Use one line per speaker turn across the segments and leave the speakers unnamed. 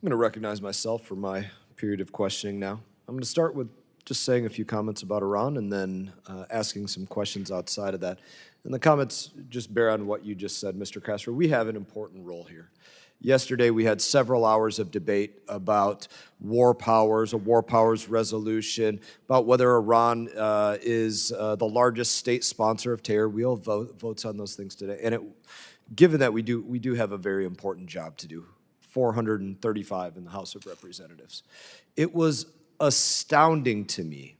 I'm going to recognize myself for my period of questioning now. I'm going to start with just saying a few comments about Iran and then asking some questions outside of that. And the comments just bear on what you just said, Mr. Castro. We have an important role here. Yesterday, we had several hours of debate about war powers, a war powers resolution, about whether Iran is the largest state sponsor of terror. We all votes on those things today. And given that we do have a very important job to do, 435 in the House of Representatives. It was astounding to me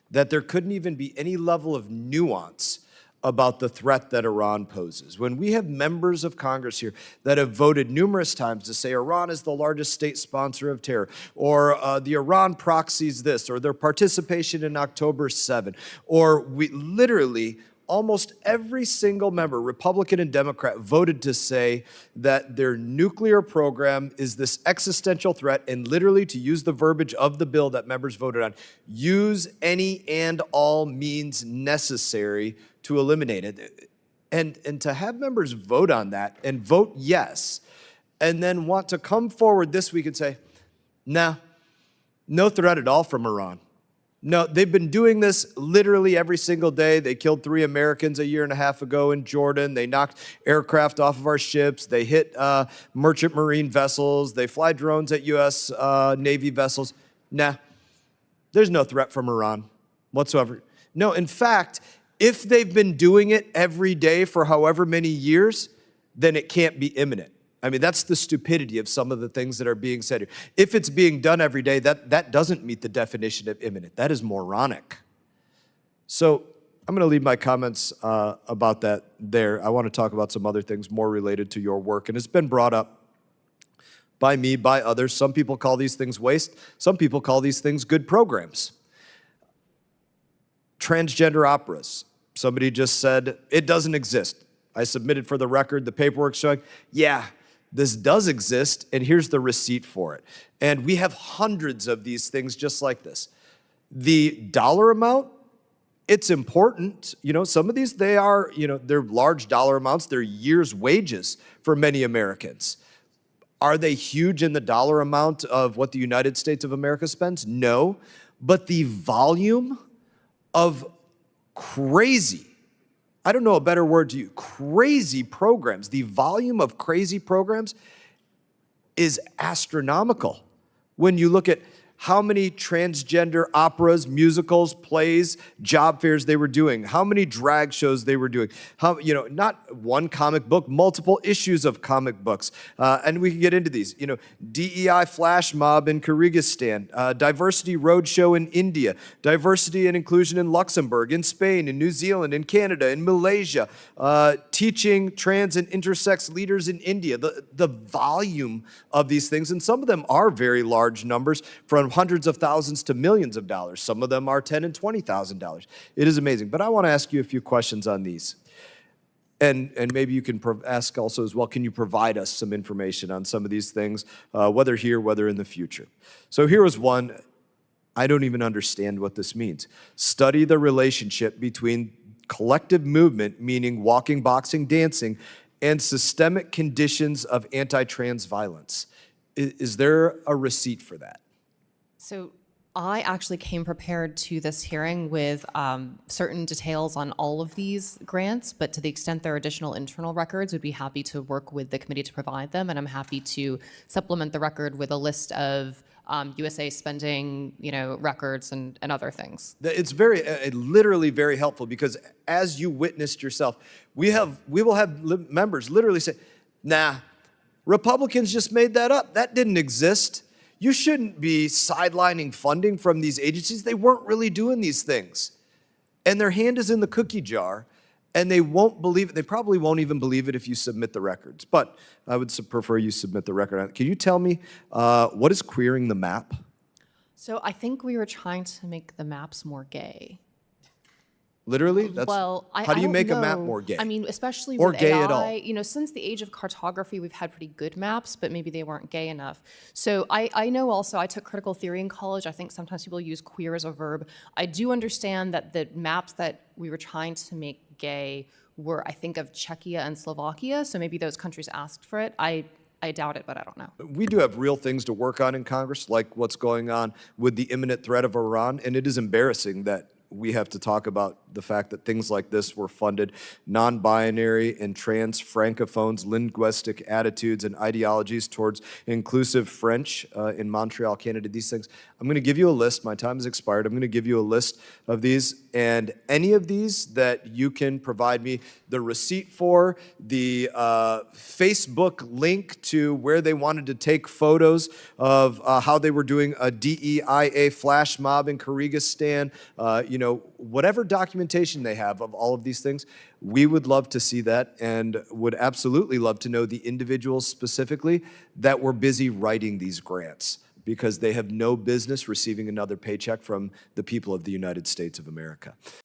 that there couldn't even be any level of nuance about the threat that Iran poses. When we have members of Congress here that have voted numerous times to say Iran is the largest state sponsor of terror, or the Iran proxies this, or their participation in October 7, or we literally, almost every single member, Republican and Democrat, voted to say that their nuclear program is this existential threat, and literally, to use the verbiage of the bill that members voted on, use any and all means necessary to eliminate it. And to have members vote on that and vote yes, and then want to come forward this week and say, nah, no threat at all from Iran. No, they've been doing this literally every single day. They killed 3 Americans a year and a half ago in Jordan. They knocked aircraft off of our ships. They hit merchant marine vessels. They fly drones at U.S. Navy vessels. Nah, there's no threat from Iran whatsoever. No, in fact, if they've been doing it every day for however many years, then it can't be imminent. I mean, that's the stupidity of some of the things that are being said here. If it's being done every day, that doesn't meet the definition of imminent. That is moronic. So I'm going to leave my comments about that there. I want to talk about some other things more related to your work. And it's been brought up by me, by others. Some people call these things waste. Some people call these things good programs. Transgender operas. Somebody just said, it doesn't exist. I submitted for the record the paperwork showing, yeah, this does exist, and here's the receipt for it. And we have hundreds of these things just like this. The dollar amount, it's important. You know, some of these, they are, they're large dollar amounts. They're years' wages for many Americans. Are they huge in the dollar amount of what the United States of America spends? No. But the volume of crazy, I don't know a better word to use, crazy programs. The volume of crazy programs is astronomical. When you look at how many transgender operas, musicals, plays, job fairs they were doing, how many drag shows they were doing, how, not one comic book, multiple issues of comic books. And we can get into these, DEI flash mob in Kyrgyzstan, diversity roadshow in India, diversity and inclusion in Luxembourg, in Spain, in New Zealand, in Canada, in Malaysia, teaching trans and intersex leaders in India. The volume of these things, and some of them are very large numbers, from hundreds of thousands to millions of dollars. Some of them are $10,000 and $20,000. It is amazing. But I want to ask you a few questions on these. And maybe you can ask also as well, can you provide us some information on some of these things, whether here, whether in the future? So here was one. I don't even understand what this means. Study the relationship between collective movement, meaning walking, boxing, dancing, and systemic conditions of anti-trans violence. Is there a receipt for that?
So I actually came prepared to this hearing with certain details on all of these grants, but to the extent there are additional internal records, we'd be happy to work with the committee to provide them, and I'm happy to supplement the record with a list of USA spending, records and other things.
It's literally very helpful, because as you witnessed yourself, we will have members literally say, nah, Republicans just made that up. That didn't exist. You shouldn't be sidelining funding from these agencies. They weren't really doing these things. And their hand is in the cookie jar, and they won't believe it. They probably won't even believe it if you submit the records. But I would prefer you submit the record. Can you tell me what is queering the map?
So I think we were trying to make the maps more gay.
Literally? How do you make a map more gay?
I mean, especially
or
with
gay
AI,
at all?
Since the age of cartography, we've had pretty good maps, but maybe they weren't gay enough. So I know also, I took critical theory in college. I think sometimes people use queer as a verb. I do understand that the maps that we were trying to make gay were, I think, of Czechia and Slovakia, so maybe those countries asked for it. I doubt it, but I don't know.
We do have real things to work on in Congress, like what's going on with the imminent threat of Iran, and it is embarrassing that we have to talk about the fact that things like this were funded. Non-binary and trans francophones, linguistic attitudes and ideologies towards inclusive French in Montreal, Canada, these things. I'm going to give you a list. My time has expired. I'm going to give you a list of these, and any of these that you can provide me the receipt for, the Facebook link to where they wanted to take photos of how they were doing a DEIA flash mob in Kyrgyzstan, whatever documentation they have of all of these things, we would love to see that and would absolutely love to know the individuals specifically that were busy writing these grants, because they have no business receiving another paycheck from the people of the United States of America.